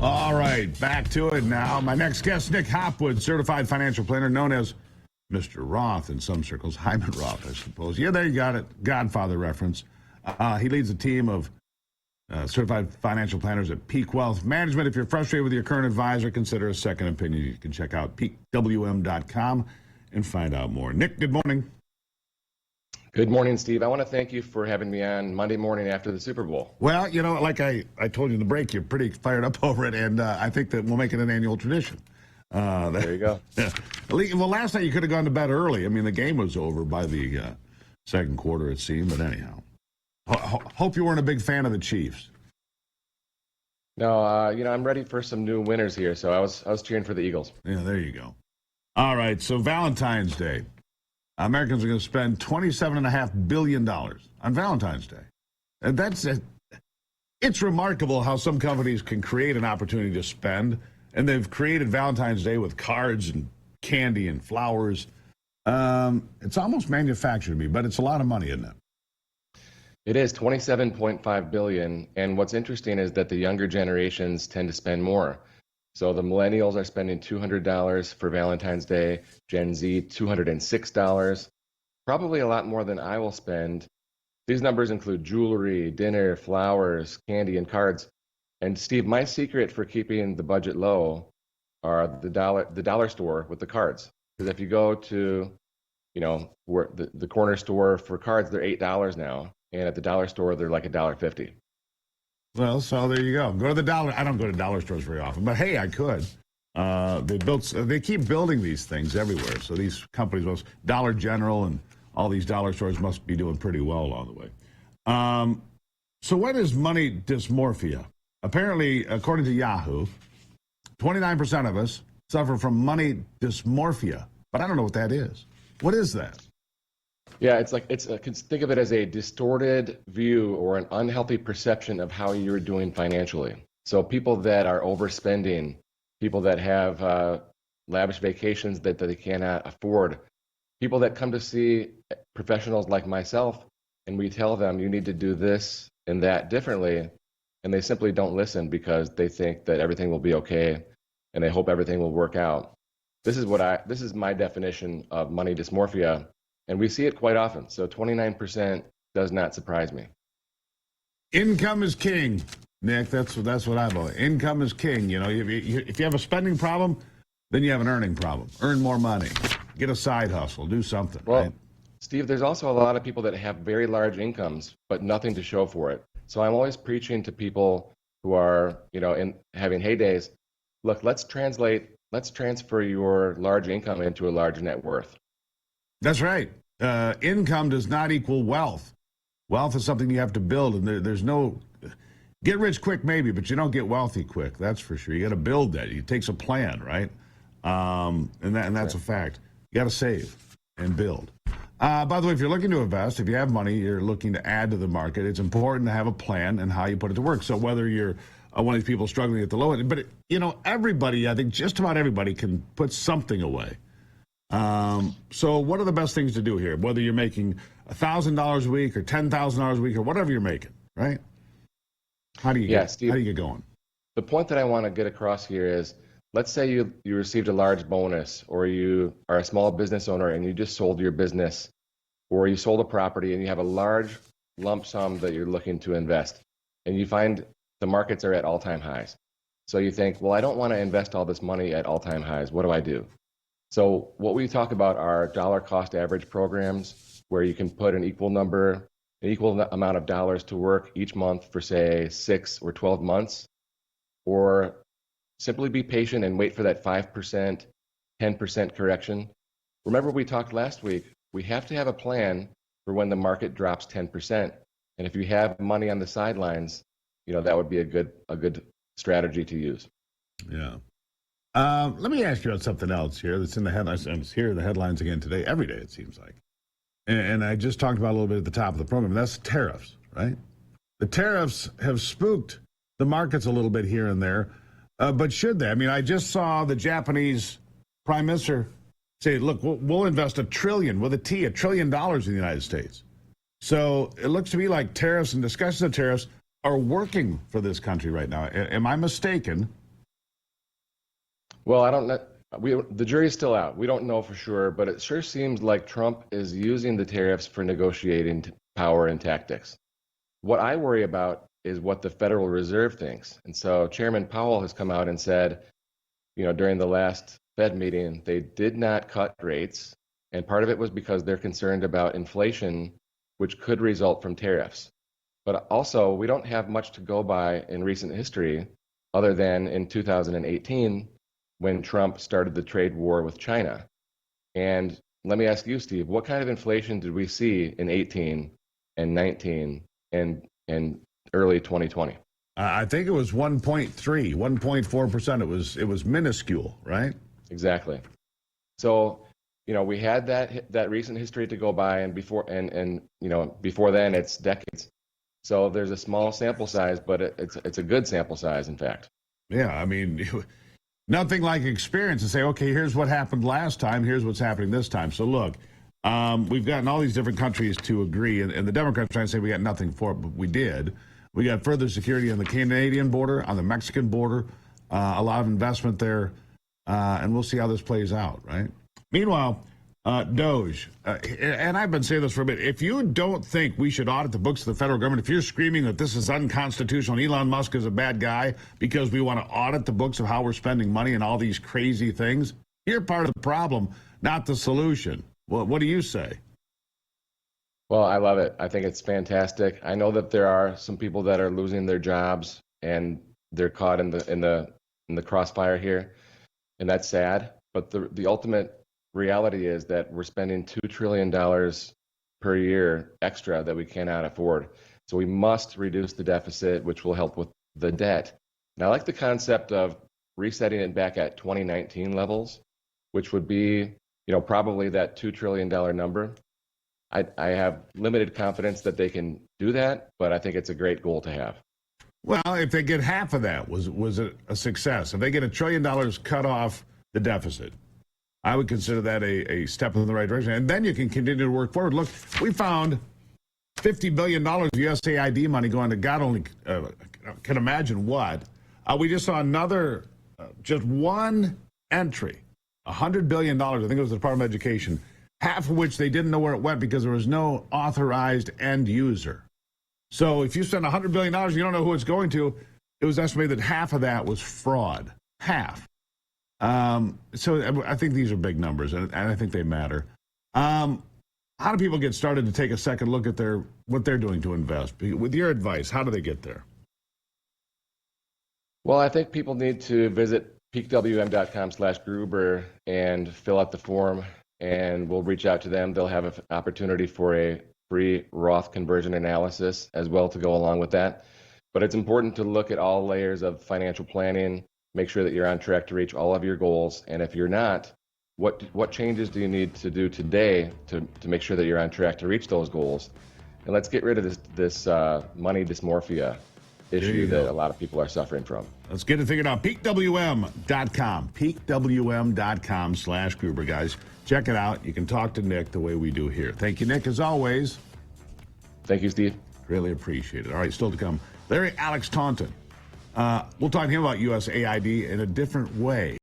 All right, back to it now. My next guest, Nick Hopwood, certified financial planner, known as Mr. Roth in some circles, Hyman Roth, I suppose. Yeah, there you got it. Godfather reference. He leads a team of certified financial planners at Peak Wealth Management. If you're frustrated with your current advisor, consider a second opinion. You can check out peakwm.com and find out more. Nick, good morning. Good morning, Steve. I want to thank you for having me on Monday morning after the Super Bowl. Well, you know, like I told you in the break, you're pretty fired up over it, and I think that we'll make it an annual tradition. There you go. Yeah. Well, last night you could have gone to bed early. I mean, the game was over by the second quarter, it seemed, but anyhow. Hope you weren't a big fan of the Chiefs. No, I'm ready for some new winners here, so I was cheering for the Eagles. Yeah, there you go. All right, so Valentine's Day. Americans are going to spend $27.5 billion on Valentine's Day. And it's remarkable how some companies can create an opportunity to spend, and they've created Valentine's Day with cards and candy and flowers. It's almost manufactured to me, but it's a lot of money, isn't it? It is $27.5 billion, and what's interesting is that the younger generations tend to spend more. So the millennials are spending $200 for Valentine's Day, Gen Z $206, probably a lot more than I will spend. These numbers include jewelry, dinner, flowers, candy, and cards. And Steve, my secret for keeping the budget low are the dollar store with the cards. Because if you go to, where the corner store for cards, they're $8 now, and at the dollar store they're like $1.50. Well, so there you go. Go to the dollar. I don't go to dollar stores very often, but hey, I could. They keep building these things everywhere. So these companies, Dollar General and all these dollar stores must be doing pretty well along the way. So what is money dysmorphia? Apparently, according to Yahoo, 29% of us suffer from money dysmorphia, but I don't know what that is. What is that? Yeah, think of it as a distorted view or an unhealthy perception of how you're doing financially. So people that are overspending, people that have lavish vacations that they cannot afford, people that come to see professionals like myself, and we tell them you need to do this and that differently, and they simply don't listen because they think that everything will be okay, and they hope everything will work out. This is my definition of money dysmorphia. And we see it quite often. So 29% does not surprise me. Income is king, Nick. That's what I believe. Income is king. If you have a spending problem, then you have an earning problem. Earn more money. Get a side hustle. Do something. Well, right? Steve, there's also a lot of people that have very large incomes, but nothing to show for it. So I'm always preaching to people who are, having heydays. Look, let's transfer your large income into a large net worth. That's right. Income does not equal wealth. Wealth is something you have to build, and there's no get rich quick maybe, but you don't get wealthy quick. That's for sure. You got to build that. It takes a plan, right? And that's a fact. You got to save and build. By the way, if you're looking to invest, if you have money, you're looking to add to the market, it's important to have a plan and how you put it to work. So whether you're one of these people struggling at the low end, but everybody, I think just about everybody can put something away. So what are the best things to do here? Whether you're making $1,000 a week or $10,000 a week or whatever you're making, right? How do you get going? The point that I want to get across here is, let's say you received a large bonus, or you are a small business owner and you just sold your business, or you sold a property and you have a large lump sum that you're looking to invest, and you find the markets are at all-time highs. So you think, well, I don't want to invest all this money at all-time highs. What do I do? So what we talk about are dollar cost average programs, where you can put an equal amount of dollars to work each month for, say, 6 or 12 months, or simply be patient and wait for that 5%, 10% correction. Remember, we talked last week, we have to have a plan for when the market drops 10%. And if you have money on the sidelines, that would be a good strategy to use. Yeah. Let me ask you about something else here that's in the headlines. And it's here in the headlines again today, every day it seems like. And I just talked about a little bit at the top of the program. That's tariffs, right? The tariffs have spooked the markets a little bit here and there. But should they? I mean, I just saw the Japanese prime minister say, look, we'll invest $1 trillion in the United States. So it looks to me like tariffs and discussions of tariffs are working for this country right now. Am I mistaken? Well, I don't know. The jury's still out. We don't know for sure, but it sure seems like Trump is using the tariffs for negotiating power and tactics. What I worry about is what the Federal Reserve thinks. And so Chairman Powell has come out and said, during the last Fed meeting, they did not cut rates. And part of it was because they're concerned about inflation, which could result from tariffs. But also, we don't have much to go by in recent history other than in 2018 when Trump started the trade war with China. And let me ask you, Steve, what kind of inflation did we see in 18 and 19 and early 2020? I think it was 1.3, 1.4%. It was minuscule, right? Exactly. So, we had that recent history to go by, and before then it's decades. So there's a small sample size, but it's a good sample size, in fact. Yeah, I mean, nothing like experience to say, okay, here's what happened last time, here's what's happening this time. So look, we've gotten all these different countries to agree, and the Democrats trying to say we got nothing for it, but we did. We got further security on the Canadian border, on the Mexican border, a lot of investment there, and we'll see how this plays out, right? Meanwhile, Doge, and I've been saying this for a bit, if you don't think we should audit the books of the federal government, if you're screaming that this is unconstitutional, Elon Musk is a bad guy because we want to audit the books of how we're spending money and all these crazy things, you're part of the problem, not the solution. Well, what do you say? Well, I love it. I think it's fantastic. I know that there are some people that are losing their jobs and they're caught in the crossfire here, and that's sad. But the ultimate reality is that we're spending $2 trillion per year extra that we cannot afford. So we must reduce the deficit, which will help with the debt. And I like the concept of resetting it back at 2019 levels, which would be, probably that $2 trillion number. I have limited confidence that they can do that, but I think it's a great goal to have. Well, if they get half of that, was it a success? If they get $1 trillion cut off the deficit, I would consider that a step in the right direction. And then you can continue to work forward. Look, we found $50 billion of USAID money going to God only can imagine what. We just saw another, just one entry, $100 billion, I think it was the Department of Education, half of which they didn't know where it went because there was no authorized end user. So if you spend $100 billion, you don't know who it's going to. It was estimated that half of that was fraud. Half. So I think these are big numbers, and I think they matter. How do people get started to take a second look at what they're doing to invest? With your advice, how do they get there? Well, I think people need to visit peakwm.com/Gruber and fill out the form, and we'll reach out to them. They'll have an opportunity for a free Roth conversion analysis as well to go along with that. But it's important to look at all layers of financial planning, make sure that you're on track to reach all of your goals. And if you're not, what changes do you need to do today to make sure that you're on track to reach those goals? And let's get rid of this money dysmorphia issue that a lot of people are suffering from. Let's get it figured out. Peakwm.com. Peakwm.com/Gruber, guys. Check it out. You can talk to Nick the way we do here. Thank you, Nick, as always. Thank you, Steve. Really appreciate it. All right, still to come. Larry Alex Taunton. We'll talk to him about USAID in a different way.